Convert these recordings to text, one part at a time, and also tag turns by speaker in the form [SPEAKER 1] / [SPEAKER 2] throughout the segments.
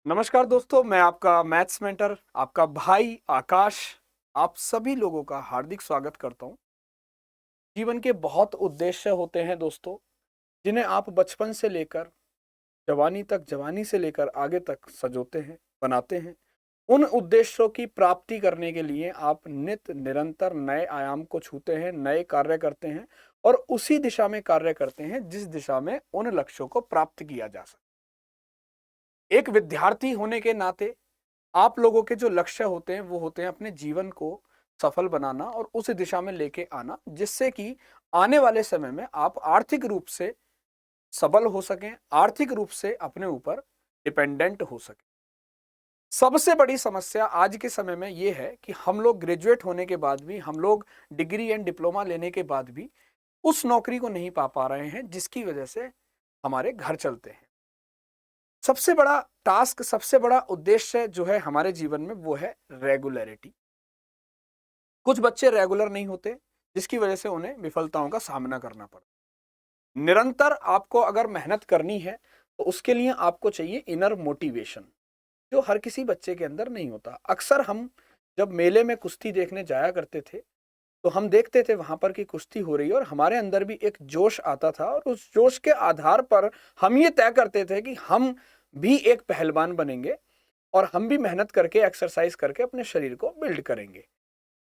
[SPEAKER 1] नमस्कार दोस्तों, मैं आपका मैथ्स मेंटर, आपका भाई आकाश, आप सभी लोगों का हार्दिक स्वागत करता हूँ। जीवन के बहुत उद्देश्य होते हैं दोस्तों, जिन्हें आप बचपन से लेकर जवानी तक, जवानी से लेकर आगे तक सजोते हैं, बनाते हैं। उन उद्देश्यों की प्राप्ति करने के लिए आप नित निरंतर नए आयाम को छूते हैं, नए कार्य करते हैं और उसी दिशा में कार्य करते हैं जिस दिशा में उन लक्ष्यों को प्राप्त किया जा सके। एक विद्यार्थी होने के नाते आप लोगों के जो लक्ष्य होते हैं वो होते हैं अपने जीवन को सफल बनाना और उस दिशा में लेके आना, जिससे कि आने वाले समय में आप आर्थिक रूप से सबल हो सकें, आर्थिक रूप से अपने ऊपर डिपेंडेंट हो सकें। सबसे बड़ी समस्या आज के समय में ये है कि हम लोग ग्रेजुएट होने के बाद भी, हम लोग डिग्री एंड डिप्लोमा लेने के बाद भी उस नौकरी को नहीं पा रहे हैं जिसकी वजह से हमारे घर चलते हैं। सबसे बड़ा टास्क, सबसे बड़ा उद्देश्य जो है हमारे जीवन में वो है रेगुलरिटी। कुछ बच्चे रेगुलर नहीं होते, जिसकी वजह से उन्हें विफलताओं का सामना करना पड़ता है। निरंतर आपको अगर मेहनत करनी है तो उसके लिए आपको चाहिए इनर मोटिवेशन, जो हर किसी बच्चे के अंदर नहीं होता। अक्सर हम जब मेले में कुश्ती देखने जाया करते थे तो हम देखते थे वहां पर कि कुश्ती हो रही है और हमारे अंदर भी एक जोश आता था और उस जोश के आधार पर हम ये तय करते थे कि हम भी एक पहलवान बनेंगे और हम भी मेहनत करके, एक्सरसाइज करके अपने शरीर को बिल्ड करेंगे।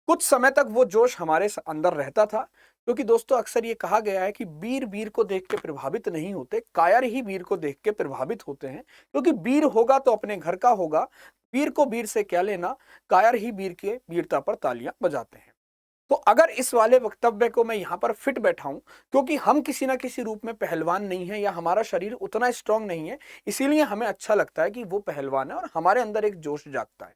[SPEAKER 1] कुछ समय तक वो जोश हमारे अंदर रहता था, क्योंकि दोस्तों अक्सर ये कहा गया है कि वीर वीर को देख के प्रभावित नहीं होते, कायर ही वीर को देख के प्रभावित होते हैं। क्योंकि वीर होगा तो अपने घर का होगा, वीर को वीर से क्या लेना, कायर ही वीर के वीरता पर तालियां बजाते हैं। तो अगर इस वाले वक्तव्य को मैं यहाँ पर फिट बैठाऊं, क्योंकि हम किसी ना किसी रूप में पहलवान नहीं है या हमारा शरीर उतना स्ट्रांग नहीं है, इसीलिए हमें अच्छा लगता है कि वो पहलवान है और हमारे अंदर एक जोश जागता है।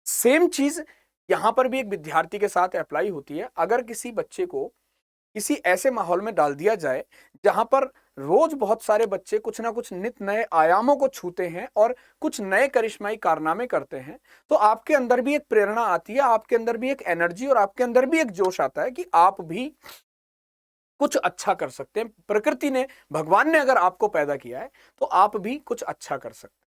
[SPEAKER 1] सेम चीज यहां पर भी एक विद्यार्थी के साथ अप्लाई होती है। अगर किसी बच्चे को किसी ऐसे माहौल में डाल दिया जाए जहां पर रोज बहुत सारे बच्चे कुछ ना कुछ नित नए आयामों को छूते हैं और कुछ नए करिश्माई कारनामे करते हैं, तो आपके अंदर भी एक प्रेरणा आती है, आपके अंदर भी एक एनर्जी और आपके अंदर भी एक जोश आता है कि आप भी कुछ अच्छा कर सकते हैं। प्रकृति ने, भगवान ने अगर आपको पैदा किया है तो आप भी कुछ अच्छा कर सकते हैं।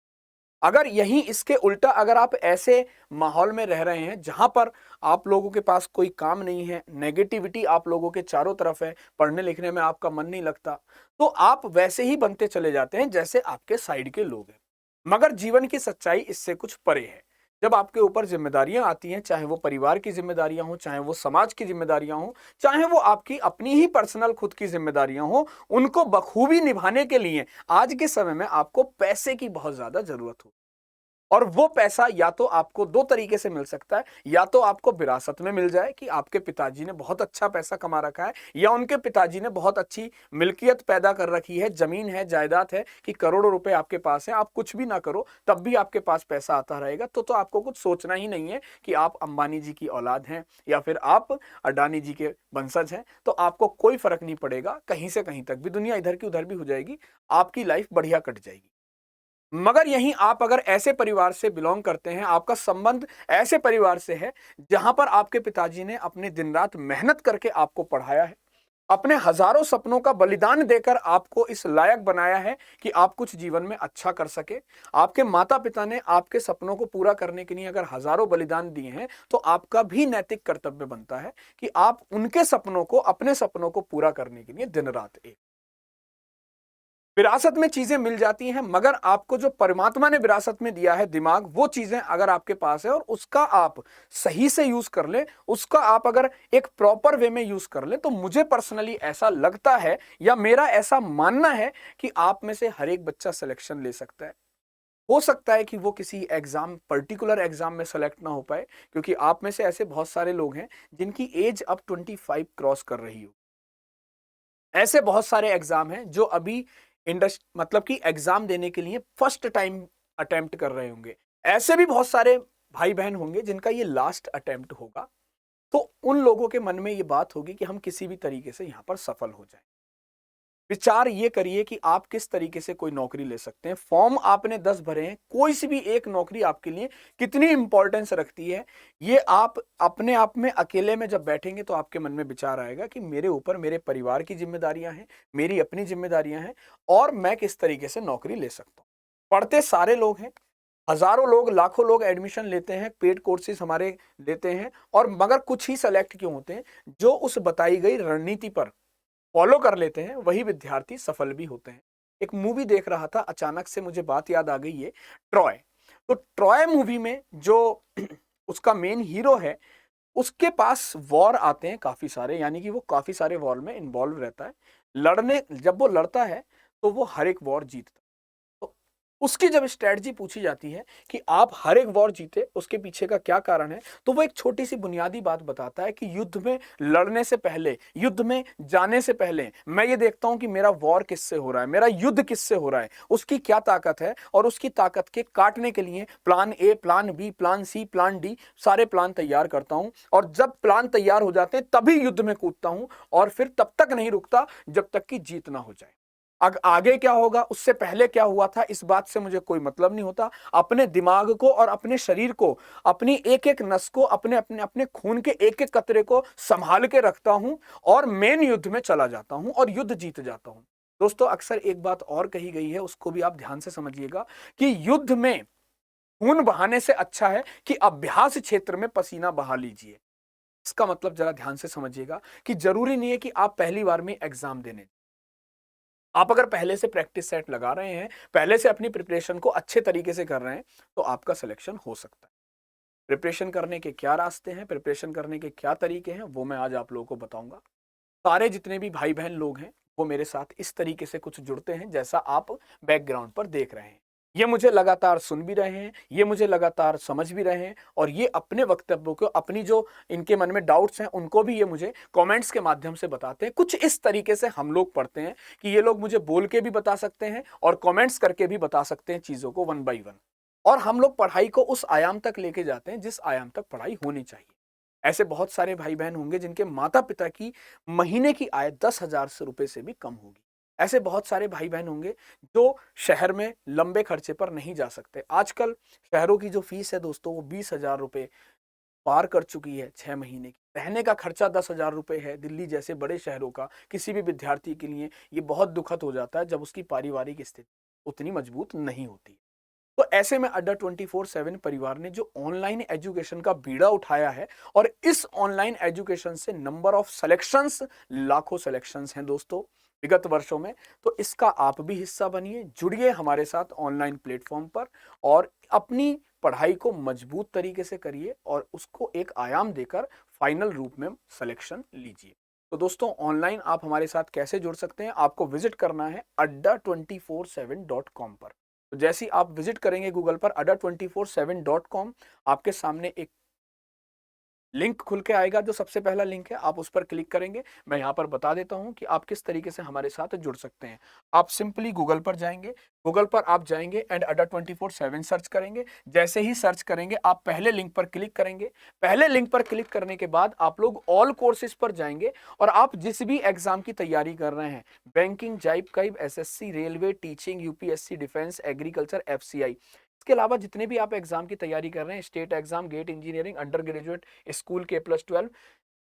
[SPEAKER 1] अगर यही इसके उल्टा अगर आप ऐसे माहौल में रह रहे हैं जहां पर आप लोगों के पास कोई काम नहीं है, नेगेटिविटी आप लोगों के चारों तरफ है, पढ़ने लिखने में आपका मन नहीं लगता, तो आप वैसे ही बनते चले जाते हैं जैसे आपके साइड के लोग हैं। मगर जीवन की सच्चाई इससे कुछ परे है। जब आपके ऊपर जिम्मेदारियां आती हैं, चाहे वो परिवार की जिम्मेदारियां हो, चाहे वो समाज की जिम्मेदारियां हो, चाहे वो आपकी अपनी ही पर्सनल खुद की जिम्मेदारियां हो, उनको बखूबी निभाने के लिए आज के समय में आपको पैसे की बहुत ज्यादा जरूरत हो। और वो पैसा या तो आपको दो तरीके से मिल सकता है, या तो आपको विरासत में मिल जाए कि आपके पिताजी ने बहुत अच्छा पैसा कमा रखा है, या उनके पिताजी ने बहुत अच्छी मिल्कियत पैदा कर रखी है, जमीन है, जायदाद है कि करोड़ों रुपए आपके पास है, आप कुछ भी ना करो तब भी आपके पास पैसा आता रहेगा। तो आपको कुछ सोचना ही नहीं है कि आप अंबानी जी की औलाद हैं या फिर आप अडानी जी के वंशज हैं, तो आपको कोई फर्क नहीं पड़ेगा, कहीं से कहीं तक भी दुनिया इधर की उधर भी हो जाएगी, आपकी लाइफ बढ़िया कट जाएगी। मगर यहीं आप अगर ऐसे परिवार से बिलोंग करते हैं, आपका संबंध ऐसे परिवार से है जहां पर आपके पिताजी ने अपने दिन रात मेहनत करके आपको पढ़ाया है, अपने हजारों सपनों का बलिदान देकर आपको इस लायक बनाया है कि आप कुछ जीवन में अच्छा कर सके। आपके माता पिता ने आपके सपनों को पूरा करने के लिए अगर हजारों बलिदान दिए हैं, तो आपका भी नैतिक कर्तव्य बनता है कि आप उनके सपनों को, अपने सपनों को पूरा करने के लिए दिन रात एक। विरासत में चीजें मिल जाती हैं, मगर आपको जो परमात्मा ने विरासत में दिया है दिमाग, वो चीजें अगर आपके पास है और उसका आप सही से यूज कर ले, उसका आप अगर एक प्रॉपर वे में यूज कर ले, तो मुझे पर्सनली ऐसा लगता है या मेरा ऐसा मानना है कि आप में से हर एक बच्चा सिलेक्शन ले सकता है। हो सकता है कि वो किसी एग्जाम, पर्टिकुलर एग्जाम में सेलेक्ट ना हो पाए, क्योंकि आप में से ऐसे बहुत सारे लोग हैं जिनकी एज अब 25 क्रॉस कर रही हो। ऐसे बहुत सारे एग्जाम हैं जो अभी मतलब कि एग्जाम देने के लिए फर्स्ट टाइम अटेम्प्ट कर रहे होंगे। ऐसे भी बहुत सारे भाई बहन होंगे जिनका ये लास्ट अटेम्प्ट होगा। तो उन लोगों के मन में ये बात होगी कि हम किसी भी तरीके से यहां पर सफल हो जाएं। विचार ये करिए कि आप किस तरीके से कोई नौकरी ले सकते हैं। फॉर्म आपने 10 भरे हैं, कोई सी भी एक नौकरी आपके लिए कितनी इंपॉर्टेंस रखती है, ये आप अपने आप में अकेले में जब बैठेंगे तो आपके मन में विचार आएगा कि मेरे ऊपर मेरे परिवार की जिम्मेदारियां हैं, मेरी अपनी जिम्मेदारियां हैं और मैं किस तरीके से नौकरी ले सकता हूं। पढ़ते सारे लोग हैं, हजारों लोग, लाखों लोग एडमिशन लेते हैं, पेड कोर्सेज हमारे लेते हैं, और मगर कुछ ही सेलेक्ट क्यों होते हैं जो उस बताई गई रणनीति पर फॉलो कर लेते हैं, वही विद्यार्थी सफल भी होते हैं। एक मूवी देख रहा था, अचानक से मुझे बात याद आ गई है, ट्रॉय। तो ट्रॉय मूवी में जो उसका मेन हीरो है, उसके पास वॉर आते हैं काफी सारे, यानी कि वो काफी सारे वॉर में इन्वॉल्व रहता है। लड़ने जब वो लड़ता है तो वो हर एक वॉर जीतता है। तो उसकी जब स्ट्रेटजी पूछी जाती है कि आप हर एक वॉर जीते, उसके पीछे का क्या कारण है, तो वो एक छोटी सी बुनियादी बात बताता है कि युद्ध में लड़ने से पहले, युद्ध में जाने से पहले मैं ये देखता हूं कि मेरा वॉर किससे हो रहा है, मेरा युद्ध किससे हो रहा है, उसकी क्या ताकत है, और उसकी ताकत के काटने के लिए plan A, plan B, plan C, plan D, सारे प्लान तैयार करता हूं। और जब प्लान तैयार हो जाते हैं तभी युद्ध में कूदता हूं, और फिर तब तक नहीं रुकता जब तक कि जीत ना हो जाए। आगे क्या होगा, उससे पहले क्या हुआ था, इस बात से मुझे कोई मतलब नहीं होता। अपने दिमाग को और अपने शरीर को, अपनी एक एक नस को, अपने अपने अपने खून के एक एक कतरे को संभाल के रखता हूं, और मेन युद्ध में चला जाता हूं और युद्ध जीत जाता हूं। दोस्तों, अक्सर एक बात और कही गई है, उसको भी आप ध्यान से समझिएगा, कि युद्ध में खून बहाने से अच्छा है कि अभ्यास क्षेत्र में पसीना बहा लीजिए। इसका मतलब जरा ध्यान से समझिएगा कि जरूरी नहीं है कि आप पहली बार में एग्जाम देने, आप अगर पहले से प्रैक्टिस सेट लगा रहे हैं, पहले से अपनी प्रिपरेशन को अच्छे तरीके से कर रहे हैं, तो आपका सिलेक्शन हो सकता है। प्रिपरेशन करने के क्या रास्ते हैं, प्रिपरेशन करने के क्या तरीके हैं, वो मैं आज आप लोगों को बताऊंगा। सारे जितने भी भाई बहन लोग हैं, वो मेरे साथ इस तरीके से कुछ जुड़ते हैं जैसा आप बैकग्राउंड पर देख रहे हैं। ये मुझे लगातार सुन भी रहे हैं, ये मुझे लगातार समझ भी रहे हैं, और ये अपने वक्तव्यों को, अपनी जो इनके मन में डाउट्स हैं, उनको भी ये मुझे कमेंट्स के माध्यम से बताते हैं। कुछ इस तरीके से हम लोग पढ़ते हैं कि ये लोग मुझे बोल के भी बता सकते हैं और कमेंट्स करके भी बता सकते हैं चीजों को वन बाई वन, और हम लोग पढ़ाई को उस आयाम तक लेके जाते हैं जिस आयाम तक पढ़ाई होनी चाहिए। ऐसे बहुत सारे भाई बहन होंगे जिनके माता पिता की महीने की आय 10,000 से रुपए से भी कम होगी। ऐसे बहुत सारे भाई बहन होंगे जो शहर में लंबे खर्चे पर नहीं जा सकते। आजकल शहरों की जो फीस है दोस्तों, वो 20,000 रुपए पार कर चुकी है 6 महीने की। रहने का खर्चा 10,000 रुपए है। दिल्ली जैसे बड़े शहरों का किसी भी विद्यार्थी के लिए ये बहुत दुखद हो जाता है जब उसकी पारिवारिक स्थिति उतनी मजबूत नहीं होती। तो ऐसे में अड्डा 24/7 परिवार ने जो ऑनलाइन एजुकेशन का बीड़ा उठाया है, और इस ऑनलाइन एजुकेशन से नंबर ऑफ सिलेक्शंस, लाखों सिलेक्शंस हैं दोस्तों विगत वर्षों में। तो इसका आप भी हिस्सा बनिए, जुड़िए हमारे साथ ऑनलाइन प्लेटफॉर्म पर, और अपनी पढ़ाई को मजबूत तरीके से करिए और उसको एक आयाम देकर फाइनल रूप में सिलेक्शन लीजिए। तो दोस्तों, ऑनलाइन आप हमारे साथ कैसे जुड़ सकते हैं, आपको विजिट करना है adda247.com पर। तो जैसे ही आप विजिट करेंगे गूगल पर adda247.com, आपके सामने एक लिंक खुल के आएगा। जो सबसे पहला लिंक है, आप उस पर क्लिक करेंगे। मैं यहाँ पर बता देता हूँ कि आप किस तरीके से हमारे साथ जुड़ सकते हैं। आप सिंपली गूगल पर जाएंगे, गूगल पर आप जाएंगे एंड adda247 सर्च करेंगे। जैसे ही सर्च करेंगे, आप पहले लिंक पर क्लिक करेंगे। पहले लिंक पर क्लिक करने के बाद आप लोग ऑल कोर्सेज पर जाएंगे, और आप जिस भी एग्जाम की तैयारी कर रहे हैं, बैंकिंग, जाइब cab, SSC, railway, teaching, UPSC, defence, agriculture, FCI, इसके अलावा जितने भी आप एग्जाम की तैयारी कर रहे हैं, state exam, GATE, engineering, undergraduate, school के +12,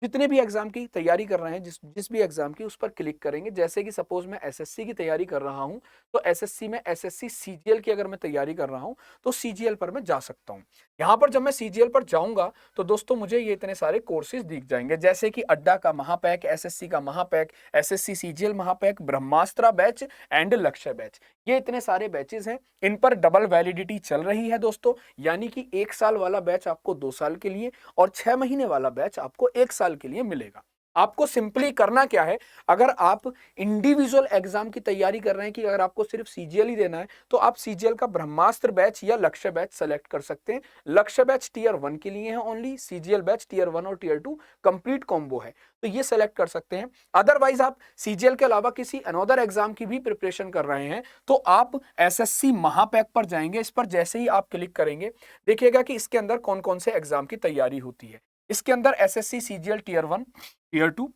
[SPEAKER 1] जितने भी एग्जाम की तैयारी कर रहे हैं, जिस जिस भी एग्जाम की, उस पर क्लिक करेंगे। जैसे कि सपोज मैं एसएससी की तैयारी कर रहा हूं, तो एसएससी में एसएससी सीजीएल की अगर मैं तैयारी कर रहा हूं, तो सीजीएल पर मैं जा सकता हूं। यहां पर जब मैं सीजीएल पर जाऊंगा, तो दोस्तों मुझे ये इतने सारे कोर्सेज दिख जाएंगे, जैसे कि अड्डा का महापैक, एसएससी का महापैक, एसएससी सीजीएल महापैक, Brahmastra batch and Lakshya batch. ये इतने सारे बैचेस हैं। इन पर डबल वैलिडिटी चल रही है दोस्तों, यानी कि 1 साल वाला बैच आपको 2 साल के लिए, और 6 महीने वाला बैच आपको 1 साल के लिए मिलेगा। आपको सिंपली करना क्या है, अगर आप इंडिविजुअल एग्जाम की तैयारी कर रहे हैं कि अगर आपको सिर्फ सीजीएल ही देना है, तो आप सीजीएल का ब्रह्मास्त्र बैच या लक्ष्य बैच सेलेक्ट कर सकते हैं। लक्ष्य बैच टीयर 1 के लिए है ओनली, सीजीएल बैच टीयर 1 और टीयर 2 कंप्लीट कॉम्बो है, तो ये सेलेक्ट कर सकते हैं। अदरवाइज आप सीजीएल के अलावा किसी अनदर एग्जाम की भी प्रिपरेशन कर रहे हैं, तो आप एसएससी महापैक पर जाएंगे। इस पर जैसे ही आप क्लिक करेंगे, देखिएगा कि इसके अंदर कौन कौन से एग्जाम की तैयारी होती है। इसके अंदर SSC CGL tier 1, tier 2,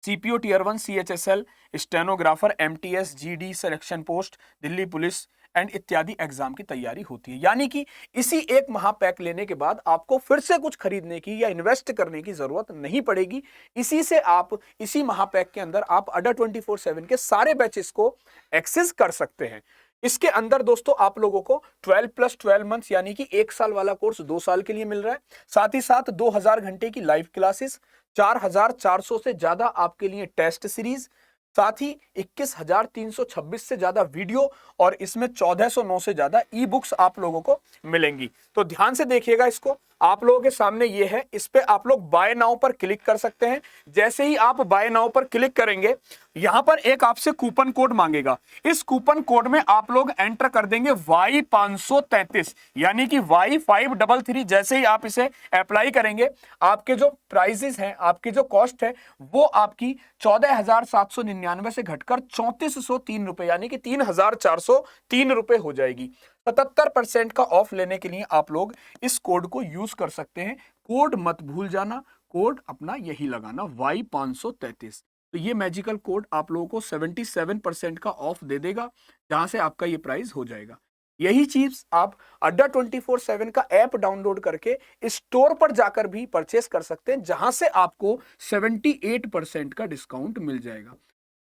[SPEAKER 1] CPO tier 1, CHSL, stenographer, MTS, GD, selection post, Delhi police and इत्यादि एग्जाम की तैयारी होती है। यानी कि इसी एक महापैक लेने के बाद आपको फिर से कुछ खरीदने की या इन्वेस्ट करने की जरूरत नहीं पड़ेगी। इसी से आप, इसी महापैक के अंदर आप adda247 के सारे बैचेस को एक्सेस कर सकते हैं। इसके अंदर दोस्तों आप लोगों को 12 + 12 मंथ्स यानी कि 1 साल वाला कोर्स 2 साल के लिए मिल रहा है। साथ ही साथ 2000 घंटे की लाइव क्लासेस, 4400 से ज्यादा आपके लिए टेस्ट सीरीज, साथ ही 21,326 से ज्यादा वीडियो और इसमें 1409 से ज्यादा ई बुक्स आप लोगों को मिलेंगी। तो ध्यान से देखिएगा इसको, आप लोगों के सामने ये है, इस पे आप लोग बाय नाउ पर क्लिक कर सकते हैं। जैसे ही आप बाय नाउ पर क्लिक करेंगे, यहां पर एक आपसे कूपन कोड मांगेगा। इस कूपन कोड में आप लोग एंटर कर देंगे Y533 यानी कि Y533। जैसे ही आप इसे अप्लाई करेंगे, आपके जो प्राइजेस हैं, आपकी जो कॉस्ट है, वो आपकी 14,799 से घटकर 3,403 रुपए यानी कि 3,403 रुपए हो जाएगी। 77% का ऑफ लेने के लिए आप लोग इस कोड को यूज कर सकते हैं। कोड मत भूल जाना, कोड अपना यही लगाना Y533। तो ये मैजिकल कोड आप लोगों को 77% का ऑफ दे देगा, जहां से आपका ये प्राइस हो जाएगा। यही चीज आप अड्डा 24/7 का ऐप डाउनलोड करके स्टोर पर जाकर भी परचेस कर सकते हैं, जहां से आपको 78% का डिस्काउंट मिल जाएगा।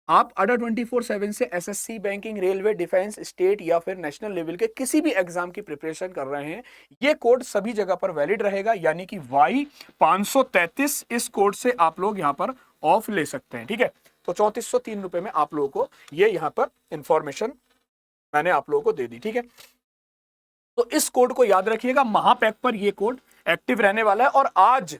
[SPEAKER 1] आप अड्डा 24/7 से SSC, banking, railway, defence, state या फिर नेशनल लेवल के किसी भी एग्जाम की प्रिपरेशन कर रहे हैं, ये कोड सभी जगह पर वैलिड रहेगा, यानी कि Y533। इस कोड से आप लोग यहां पर ऑफ ले सकते हैं। ठीक है, तो 3,403 रुपए में आप लोगों को ये यहां पर इंफॉर्मेशन मैंने आप लोगों को दे दी। ठीक है, तो इस कोड को याद रखिएगा, महापैक पर ये कोड एक्टिव रहने वाला है। और आज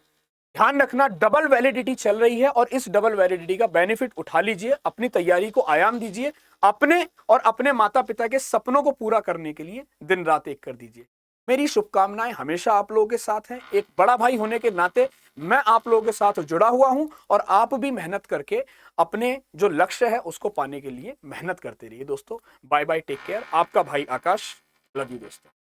[SPEAKER 1] ध्यान रखना, डबल वैलिडिटी चल रही है और इस डबल वैलिडिटी का बेनिफिट उठा लीजिए, अपनी तैयारी को आयाम दीजिए, अपने और अपने माता पिता के सपनों को पूरा करने के लिए दिन रात एक कर दीजिए। मेरी शुभकामनाएं हमेशा आप लोगों के साथ हैं। एक बड़ा भाई होने के नाते मैं आप लोगों के साथ जुड़ा हुआ हूं और आप भी मेहनत करके अपने जो लक्ष्य है उसको पाने के लिए मेहनत करते रहिए दोस्तों। Bye bye, take care. आपका भाई आकाश। लव यू दोस्तों।